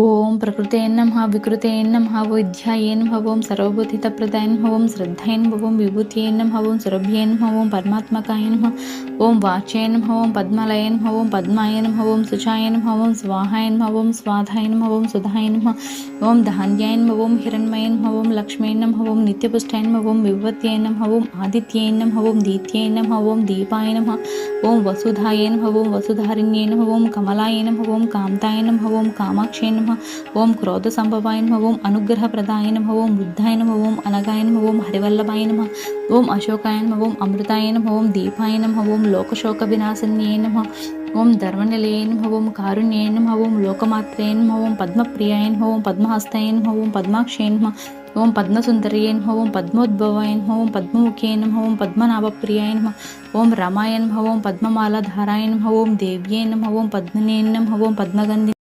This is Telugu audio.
ఓం ప్రకృతే నమః వికృతే నమః వైద్యాయ నమః ఓం సర్వబుద్ధితప్రదాయ నమః ఓం శ్రద్ధాయ నమః ఓం విభూతియే నమః ఓం సురభ్యే నమః ఓం పరమాత్మకాయ నమః ఓం వాచ్యే నమః ఓం పద్మలయ నమః ఓం పద్మాయ నమః ఓం సుచాయ నమః ఓం స్వాహాయ నమః ఓం స్వాధాయ నమః ఓం సుధాయ నమః ఓం ధాన్యాయ నమః ఓం హిరణ్మయ నమః ఓం లక్ష్మీ నమః ఓం నిత్యపుష్టాయ నమః ఓం విభవత్యై నమః ఓం ఆదిత్యై నమః ఓం దీత్యై నమః ఓం దీపాయ నమః ఓం వసుధాయ నమః ఓం వసుధారిణ్యై నమః ఓం కమలాయ నమః ఓం కాంతాయ నమః ఓం కామాక్షై నమః ఓం క్రోధ సంభవాయ నమః ఓం అనుగ్రహప్రదాయ నమః ఓం బుద్ధాయ నమః ఓం అనగాయ నమః ఓం హరివల్లభాయ నమః ఓం అశోకాయ నమః ఓం అమృతాయ నమః ఓం దీపాయ నమః ఓం లోకశోక వినాశన్యై నమః ఓం ధర్మనిలయ నమః ఓం కారుణ్యాయ నమః ఓం లోకమాత్రే నమః ఓం పద్మప్రియాయ నమః ఓం పద్మహస్తాయ నమః ఓం పద్మాక్షై నమః ఓం పద్మసుందర్యై నమః ఓం పద్మోద్భవాయ నమః ఓం పద్మముఖ్యై నమః ఓం పద్మనాభప్రియాయ నమః ఓం రమాయ నమః ఓం పద్మమాలాధారాయ నమః ఓం దేవ్యై నమః ఓం పద్మినే నమః ఓం పద్మగంధి